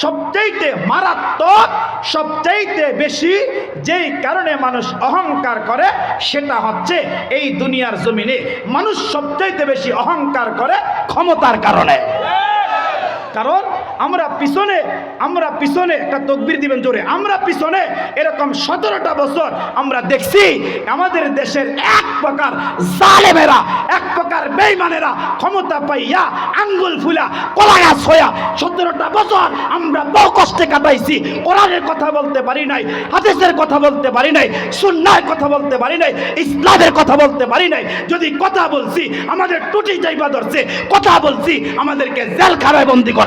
সবচাইতে মারাত্মক, সবচাইতে বেশি যেই কারণে মানুষ অহংকার করে সেটা হচ্ছে এই দুনিয়ার জমিনে মানুষ সবচাইতে বেশি অহংকার করে ক্ষমতার কারণে। কারণ আমরা পিছনে একটা তাকবীর দিবেন জোরে, আমরা পিছনে এরকম 17টা বছর আমরা দেখছি আমাদের দেশের এক প্রকার জালেমেরা, এক প্রকার বেঈমানেরা ক্ষমতা পাইয়া আঙ্গুল ফুলা কলা গাছ হইয়া 17টা বছর আমরা বহু কষ্টে কাটাইছি। কোরআনের কথা বলতে পারি নাই, হাদিসের কথা বলতে পারি নাই, সুন্নাহর কথা বলতে পারি নাই, ইসলামের কথা বলতে পারি নাই। যদি কথা বলছি আমাদের টুটি যাইবা ধরছে, কথা বলছি আমাদেরকে জেলখানায় বন্দী করছে।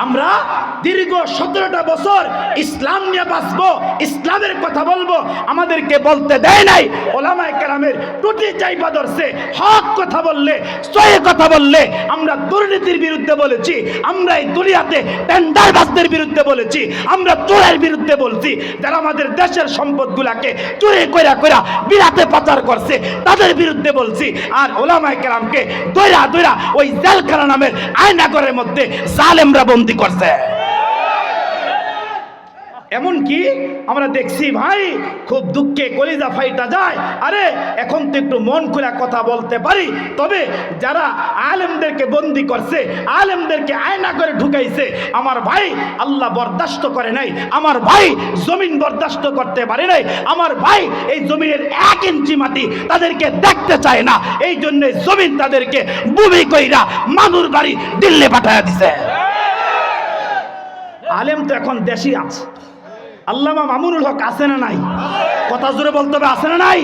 আমরা দীর্ঘ 17টা বছর ইসলাম নিয়ে বাঁচবো, ইসলামের কথা বলবো, আমাদেরকে বলতে দেয় নাই। ওলামায়ে কেরামের টুটি চাইবা ধরছে। হক কথা বললে, সহি কথা বললে আমরা দুর্নীতির বিরুদ্ধে বলেছি, আমরা এই দুনিয়াতে টেন্ডারবাজদের বিরুদ্ধে বলেছি, আমরা চোরের বিরুদ্ধে বলছি, যারা আমাদের দেশের সম্পদগুলাকে চুরি কইরা কইরা বিরাতে পাচার করছে তাদের বিরুদ্ধে বলছি। আর ওলামায়ে কেরামকে দইরা দইরা ওই জেলখানা নামের আয়নাঘরের মধ্যে জালেমরা বন্দী করছে। এমনকি আমরা দেখছি ভাই, খুব দুঃখে কলিজা ফাইটা যায়। আরে এখন তো একটু মন খুলে কথা বলতে পারি, তবে যারা আলেমদেরকে বন্দী করছে, আলেমদেরকে আয়না করে ঢুকাইছে, আমার ভাই আল্লাহ বরদাস্ত করে নাই, আমার ভাই জমিন বরদাস্ত করতে পারে নাই, আমার ভাই এই জমিনের 1 ইঞ্চি মাটি তাদেরকে দেখতে চায় না। এই জন্য জমিন তাদেরকে ভূমি কইরা মানুর বাড়ি দিল্লি পাঠাইয়া দিছে। আলেম তো এখন দেশই আছে। আল্লামা মামুনুল হক আছে না নাই? কথা জোরে বলতে হবে, আছে না নাই?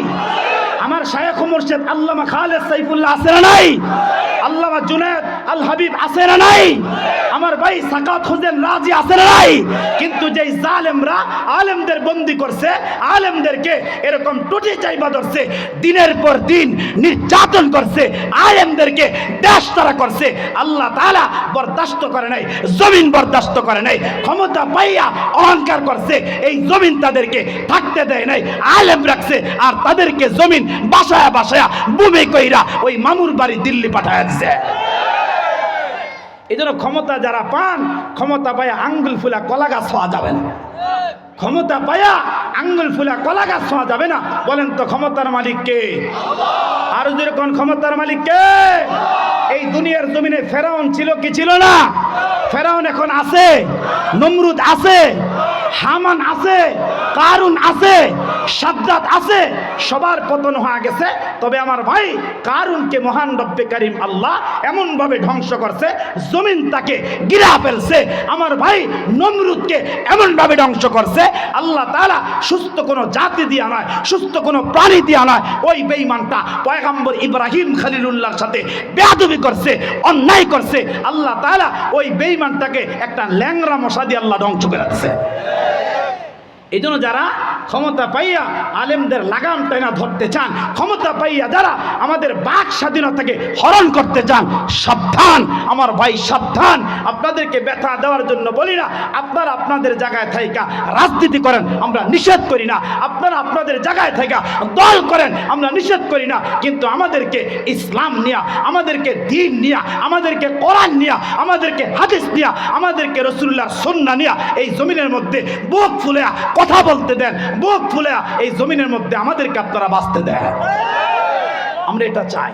আমার শায়েখ মুর্শিদ আল্লামা খালেদ সাইফুল্লাহ আছে না নাই? আল্লামা জুনায়েদ আল হাবিব আছে না নাই? আমার ভাই সাকাত হোসেন রাজি আছে না নাই? কিন্তু যেই জালেমরা আলেমদের বন্দী করছে, আলেমদেরকে এরকম টুটি চাইবা ধরছে, দিনের পর দিন নির্যাতন করছে, আলেমদেরকে দেশ তারা করছে, আল্লাহ তাআলা বরদাস্ত করে নাই, জমিন বরদাস্ত করে নাই। ক্ষমতা পাইয়া অহংকার করছে, এই জমিন তাদেরকে থাকতে দেয় নাই, আলেম রাখছে, আর তাদেরকে জমিন বাসায়া বাসায়া ভূমি কইরা ওই মামুর বাড়ি দিল্লি পাঠায়া দিছে। এই জন্য ক্ষমতা যারা পান, ক্ষমতা পাইয়া আঙ্গুল ফুলা কলা গাছ হওয়া যাবে না। ক্ষমতা পাইয়া আঙ্গুল ফুলা কলা গাছ হওয়া যাবে না। বলেন তো ক্ষমতার মালিক কে? আর যেরকম ক্ষমতার মালিক কে? এই দুনিয়ার জমিনে ফেরাউন ছিল কি ছিল না? ফেরাউন এখন আছে, নমরুদ আছে, হামান আছে, কারুন আছে, সাদ্দাত আছে, সবার পতন হয়ে গেছে। তবে আমার ভাই কারুনকে মহান রব্বে কারিম আল্লাহ এমন ভাবে ধ্বংস করছে, জমিন তাকে গিরা ফেলছে। আমার ভাই নমরুদকে এমন ভাবে ধ্বংস করছে, আল্লাহ তাআলা সুস্থ কোনো জাতি দিয়া নয়, সুস্থ কোনো প্রাণী দিয়া নয়, ওই বেঈমানটা পয়গম্বর ইব্রাহিম খলিলুল্লাহর সাথে বেয়াদবি করছে, অন্যায় করছে। আল্লাহ তাআলা ওই বেঈমানটাকে একটা ল্যাংড়া মশা দিয়ে আল্লাহ ধ্বংস করে দিয়েছে। এই জন্য যারা ক্ষমতা পাইয়া আলেমদের লাগাম টাইনা ধরতে চান, ক্ষমতা পাইয়া যারা আমাদের বাক স্বাধীনতাকে হরণ করতে চান, সাবধান আমার ভাই, সাবধান। আপনাদেরকে ব্যথা দেওয়ার জন্য বলি না, আপনারা আপনাদের জায়গায় থাইকা রাজনীতি করেন, আমরা নিষেধ করি না। আপনারা আপনাদের জায়গায় থাইকা দল করেন, আমরা নিষেধ করি না। কিন্তু আমাদেরকে ইসলাম নিয়া, আমাদেরকে দ্বীন নিয়া, আমাদেরকে কোরআন নিয়া, আমাদেরকে হাদিস নিয়া, আমাদেরকে রাসূলুল্লাহর সুন্নাহ নিয়া এই জমিনের মধ্যে বুক ফুলে কথা বলতে দেন, বুক ফুলে এই জমিনের মধ্যে আমাদেরকে আপনারা বাঁচতে দেন। আমরা এটা চাই।